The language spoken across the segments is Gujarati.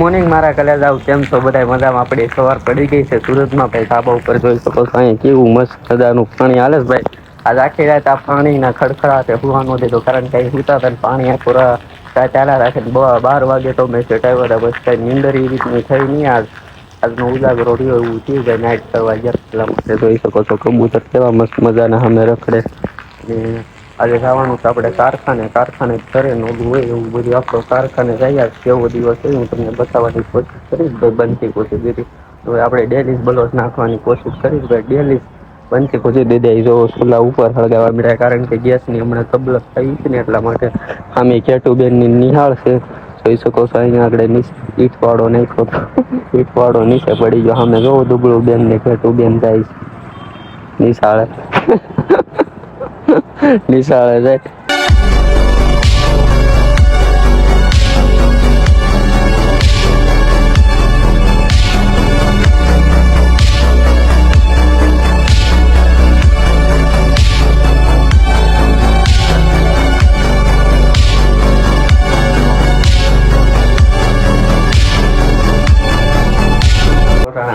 મોર્નિંગ મારા કલેજા કેમ છો બધા મજામાં? આપણે સવાર પડી ગઈ છે સુરતમાં ભાઈ ધાબા ઉપર જોઈ શકો છો અહીં કેવું મસ્ત મજાનું પાણી હાલે છે ભાઈ. આજ આખી રાત આ પાણીના ખડખડાટે સુવાનું દીધું કારણ કે સુતા પાણી પૂરા ચાલ્યા રાખે 12 વાગે તો મેં ચટાવ્યા બસ કઈ નીંદર એ રીતની થઈ નહીં. આજનો ઉજાગરો રહ્યો એવું થયું ભાઈ નાઈટ કરવા ગયા એટલા માટે જોઈ શકો છો કબૂતર કેવા મસ્ત મજાના સામે રખડે. અને આજે જવાનું છે આપણે કારખાને ઘરે નોંધું હોય એવું બધું આપણો કારખાને જઈએ કેવો દિવસ હોય હું તમને બતાવવાની કોશિશ કરીશ ભાઈ બનતી કોશિશ કરી તો આપણે ડેલી બ્લોક નાખવાની કોશિશ કરીશ ભાઈ ડેલી બનતી કોશિશ દઈ જો ચૂલા ઉપર સળગાવવા મળ્યા કારણ કે ગેસની હમણાં તબલક થઈ છે ને એટલા માટે આમે કેટુબેનની નિહાળ છે જોઈ શકો છો અહીંયા આગળ ઈંટવાળો નાખ્યો ઈંટવાળો નીચે પડી ગયો સામે જોવો દુબળું બેન ને કેટુબેન જાય નિશાળે નિશાળે જાય.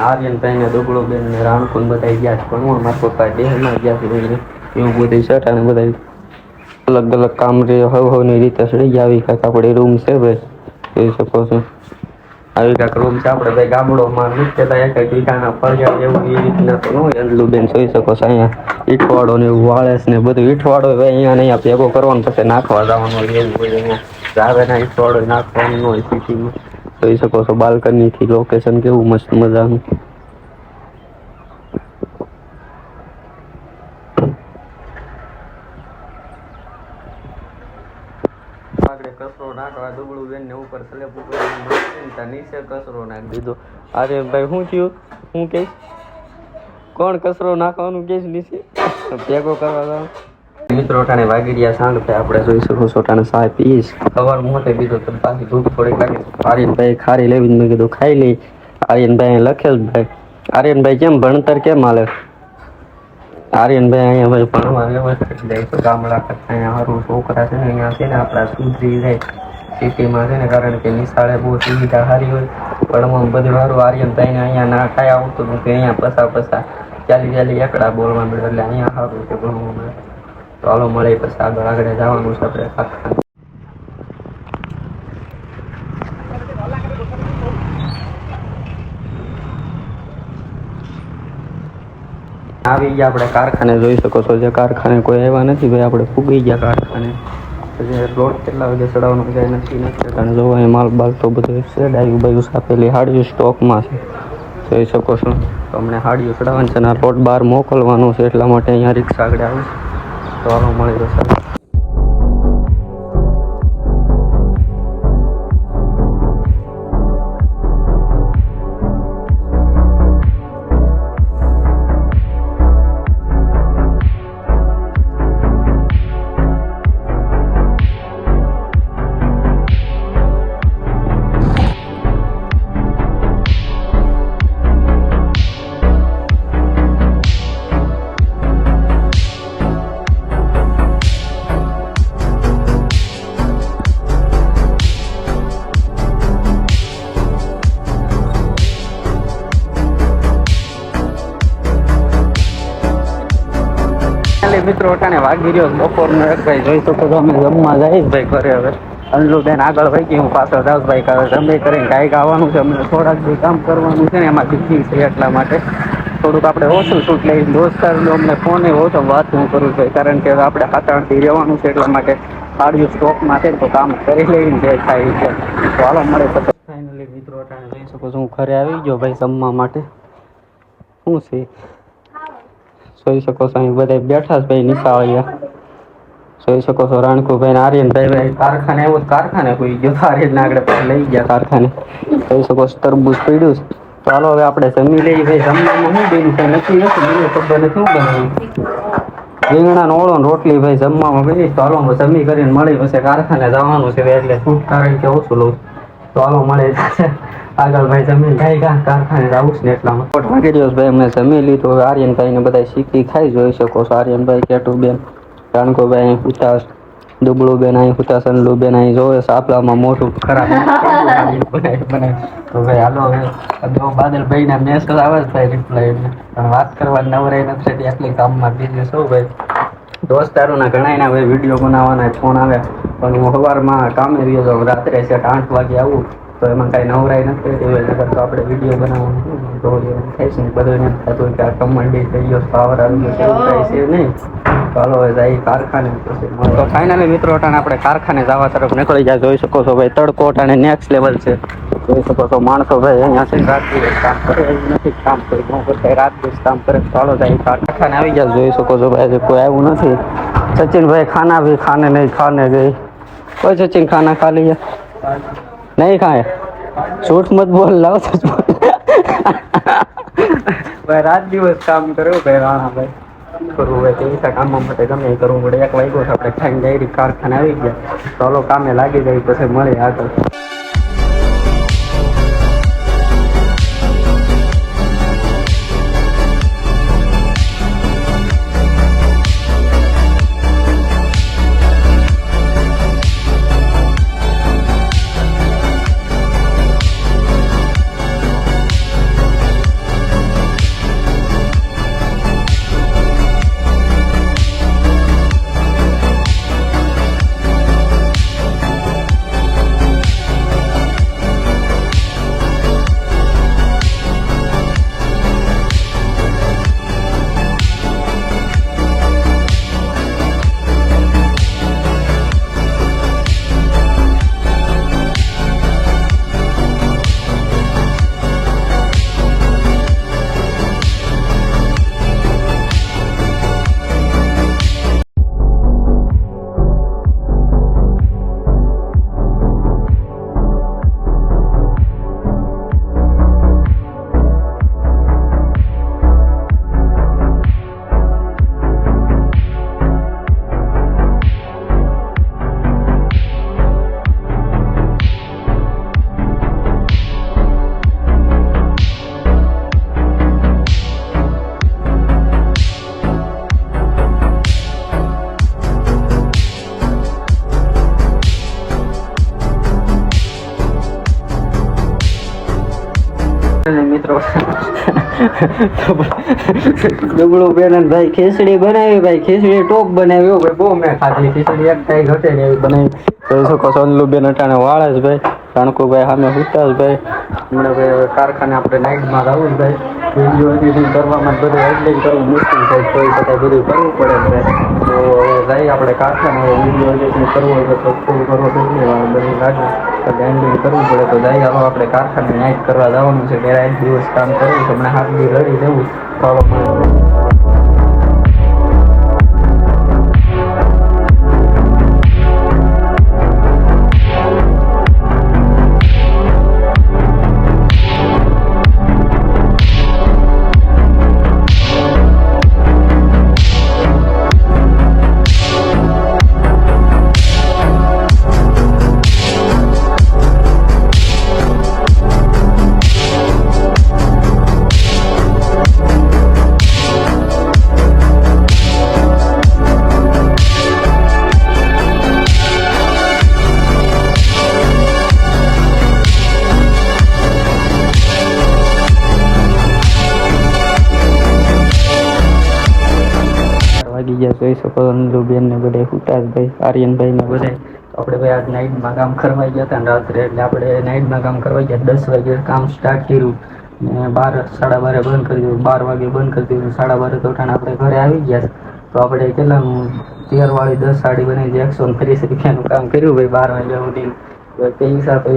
આર્યનભાઈ ને દુબળો બેન ને રામકુન બધા ગયા છે ભણવા મારા પપ્પા દેહમાં ગયા છે એવું બધું શર્ટ અને બધા અલગ અલગ કામ રે હવની રીતે સડી આવી કાંઈક આપણે રૂમ છે ભાઈ જોઈ શકો છો આવી કાંઈક રૂમ છે આપણે ભાઈ ગામડોમાં નીચેતા એક વીઘાના ફળિયા એવું એ રીતના તો ન હોય અંજલુબેન જોઈ શકો છો અહીંયા ઈંટવાળો ને એવું વાળેસ ને બધું ઈંટવાળો હોય અહીંયા ને અહીંયા ભેગો કરવાનો પછી નાખવા જવાનું હોય એવું હોય અહીંયા જાવેના ઈંટવાળો નાખવાનું હોય સિટીમાં જોઈ શકો છો બાલ્કની થી લોકેશન કેવું મસ્ત મજાનું. કચરો નાખવા દુબળું બેન ને ઉપર સ્લેબ ઉપર નીચે કચરો નાખી દીધો. અરે ભાઈ શું થયું? હું કહીશ કોણ કચરો નાખવાનું કહીશ નીચે ભેગો કરવા જવાનું? મિત્રો ટાણે વાગી ગયા સાંજ ભાઈ આપણે જોઈ શકો છો ટાણે સાહેબ પીશ સવાર મોટે કીધું તો પાછી ભૂખ થોડીક લાગી. આર્યનભાઈ ખારી લેવી મેં કીધું ખાઈ લઈ. આર્યનભાઈ લખેલ ભાઈ આર્યનભાઈ કેમ ભણતર કેમ હાલે? આર્યનભાઈ અહીંયા ભાઈ ભણવા વ્યવસ્થિત જાય તો ગામડા કરતા અહીંયા સારું છોકરા છે ને અહીંયા છે ને આપણા સુધરી જાય સિટીમાં છે ને કારણ કે નિશાળે બહુ સુવિધા સારી હોય ભણવામાં બધું સારું. આર્યનભાઈને અહીંયા ના કાંઈ આવતું નથી અહીંયા પસા ચાલી એકડા બોલવા મળે એટલે અહીંયા સારું છે ભણવા મળે. તો હાલો મળે પછી આગળ જવાનું છે આપણે કારખાને. આવી ગયા આપણે કારખાને જોઈ શકો છો જે કારખાને કોઈ આવ્યા નથી ભાઈ આપણે ફૂગી ગયા કારખાને. લોટ કેટલા વાગે ચડાવવાનો જાય નથી કારણ જોવા એ માલ બાલ તો બધું છે ડાયું બાયું આપેલી હાડીઓ સ્ટોકમાં છે જોઈ શકો છો. તો અમને હાડીઓ ચડાવવાની છે ને લોટ બહાર મોકલવાનો છે એટલા માટે અહીંયા રિક્ષા આગળ આવે તો હાલો મળી જશે. મિત્રો અટાણે વાગી રહ્યો બપોરનો એક ભાઈ જોઈ શકો છો અમે જમવા જઈએ ભાઈ ઘરે હવે અંજલુબેન આગળ વહી ગઈ હું પાછળ જાઉં ભાઈ જમી કરીને કાંઈક આવવાનું છે અમને થોડાક બી કામ કરવાનું છે ને એમાં બીજી છે એટલા માટે થોડુંક આપણે ઓછું શૂટ લઈ દોસ્તારનો અમને ફોન ઓછો વાત હું કરું છું કારણ કે આપણે હાથાણથી રહેવાનું છે એટલા માટે સાડીઓ સ્ટોકમાં છે તો કામ કરી લઈને જે થાય છે તો હાલો મળે પછી. ફાઇનલી મિત્રો અટાણે જોઈ શકો છો હું ઘરે આવી ગયો ભાઈ જમવા માટે. શું છે જોઈ શકો છો અહીં બધા બેઠા છે ભાઈ નિશાળિયા જોઈ શકો છો રાણકુભાઈ આર્યનભાઈ ભાઈ કારખાને આવ્યો કારખાને કોઈ ગયો આર્યન આગળ લઈ ગયા કારખાને જોઈ શકો છો તરબૂચ પીડ્યું છે. તો હાલો હવે આપણે જમી લઈએ ભાઈ જમવામાં શું બેન કઈ નક્કી નથી મને ખબર નથી શું બનાવ્યું રીંગણાનો ઓળો ને રોટલી ભાઈ જમવામાં બની તો હાલો જમી કરીને મળી પછી કારખાને જવાનું છે એટલે શું કારણ કે ઓછું લઉં તો હાલો મળે આગળ ભાઈ જમીન ખાઈ કારખાને જવું છે ને એટલામાં વાગી રહ્યો ભાઈ અમને જમી લીધું હવે આર્યનભાઈ ને બધા શીખી ખાઈ જોઈ શકો છો આર્યનભાઈ કેટુબેન રાણકોભાઈ પૂછા દુબળું બેન અહીં હુતા સનલું બેન અહીં જોવે સાપલામાં મોટું ખરાબ બનાવી તો ભાઈ હાલો હવે બાદલ ભાઈ ના મેસેજ આવે જ ભાઈ રિપ્લાય પણ વાત કરવા નવરાઈ નથી એટલી કામમાં બીજી શું ભાઈ દોસ્તારો ના ઘણા ના ભાઈ વિડીયો બનાવવાના ફોન આવે પણ હું સવારમાં કામે રહ્યો તો રાત્રે 8 વાગે આવું તો એમાં કાંઈ નવરાઈ નથી તો આપણે વિડીયો બનાવવાનું તો એવું થાય છે ને બધું એમ થતું કે આ કમંડી થઈ ગયો પાવર આવી ગયો એવું કાંઈ છે નહીં ચાલો હવે જાય કારખાને તો ફાઇનલી મિત્રો અટાણે આપણે કારખાને જવા તરફ નીકળી જાય જોઈ શકો છો ભાઈ તડકો અટાણે નેક્સ્ટ લેવલ છે જોઈ શકો છો માણસો ભાઈ અહીંયા છે રાત દિવસ કામ કરે એવું નથી કામ કરી હું કરતા રાત દિવસ કામ કરે ચાલો જાય કારખાને આવી ગયા જોઈ શકો છો ભાઈ કોઈ આવ્યું નથી सचिन भाई खाना भी खाने नहीं खाने गए कोई सचिन खाना खा लिया नहीं खाए झूठ मत बोल लाओ सच भाई रात દિવસ કામ કર્યો ભાઈ રાણા ભાઈ કરવું હોય પૈસા કામમાં માટે ગમે એ કરવું પડે 1 વાગ્યો આપણે ખાઈને ડાયરેક્ટ કારખાને આવી ગયા ચાલો કામે લાગી જાય પછી મળે આગળ મિત્રો ડબડું બેન ભાઈ ખીચડી બનાવી ભાઈ ખીચડી ટોપ બનાવ્યો ભાઈ બહુ મેં ખાધી ખીચડી એક કાંઈ ઘટે ને એવી બનાવી જોઈ શકો સોનલું બેન અટાણે વાળે જ ભાઈ રણકુભાઈ સામે હુતા જ ભાઈ હમણાં ભાઈ કારખાને આપણે નાઇટમાં આવું જ ભાઈ વિડીયો એડિટિંગ કરવામાં બધું એડિટિંગ કરવું મુશ્કેલ થાય તો એ છતાં બધું કરવું પડે ભાઈ તો જઈએ આપણે કારખાને વિડીયો એડિટિંગ કરવું હોય તો થોડું કરવો કેટલી બધું લાગે એન્ડિંગ કરવું પડે તો જઈ આવો આપણે કારખાને નાઇટ કરવા જવાનું છે ત્યારે 1 દિવસ કામ કરવું છે હમણાં હાથ દી લડી જવું થોડો વાગી ગયા જોઈ શકો અંજુબેન ને બધા હુતાશભાઈ આર્યનભાઈ ને બધા તો આપણે ભાઈ આજ નાઇટમાં કામ કરવા ગયા હતા ને રાત્રે એટલે આપણે નાઇટમાં કામ કરવા ગયા 10 વાગે કામ સ્ટાર્ટ કર્યું ને 12 સાડા 12 બંધ કરી દીધું 12 વાગે બંધ કરી દીધું 12:30 તો આપણે ઘરે આવી ગયા તો આપણે કેટલાનું 13 વાળી 10 સાડી બનાવી 130 રૂપિયાનું કામ કર્યું ભાઈ 12 વાગ્યા સુધી તે હિસાબે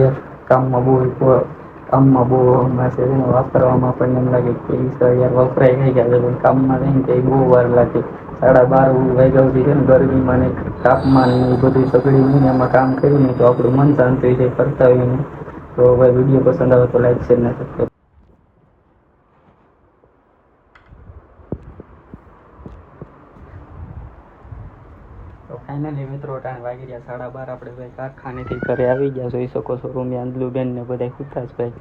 કામમાં બહુ મેસેજ વાપરવામાં પણ એમ લાગે કે યાર વપરાય થઈ ગયા છે કામમાં રહીને તે બહુ વાર લાગે 12:30 વાગ્યા સુધી છે ને ગરમીમાં ને તાપમાન ને એ બધું સગડીને એમાં કામ કર્યું ને તો આપણું મન શાંત થઈ જાય કરતા હોય ને તો ભાઈ વિડીયો પસંદ આવે તો લાઈક શેર ને સબસ્ક્રાઈબ તો ફાઇનલી મિત્રો ટાઈમ વાગી રહ્યા 12:30 આપણે ભાઈ કારખાનેથી ઘરે આવી ગયા જોઈ શકો છો રૂમિયા અંદલુબેન ને બધા ખુદા જ ભાઈ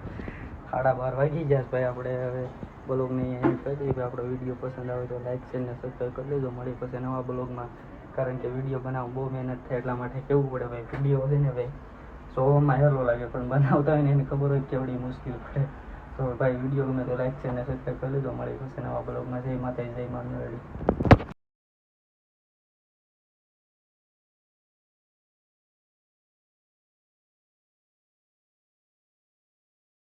12:30 વાગી ગયા ભાઈ આપણે હવે બ્લોગને એન્ડ કરી દઈએ આપણો વિડીયો પસંદ આવે તો લાઈક શેર ને સબસ્ક્રાઈબ કરી લેજો મળી પછી નવા બ્લોગમાં કારણ કે વિડીયો બનાવવા બહુ મહેનત થાય એટલા માટે કેવું પડે ભાઈ વિડીયો છે ને ભાઈ જોવામાં હેલો લાગે પણ બનાવતા હોય ને એને ખબર હોય કેવડી મુશ્કેલ પડે. તો ભાઈ વિડીયો ગમે તો લાઈક છે અને સબસ્ક્રાઈબ કરી લેજો. મળી પછી નવા બ્લોગમાં. જય માતાજી, જય મા મેલડી.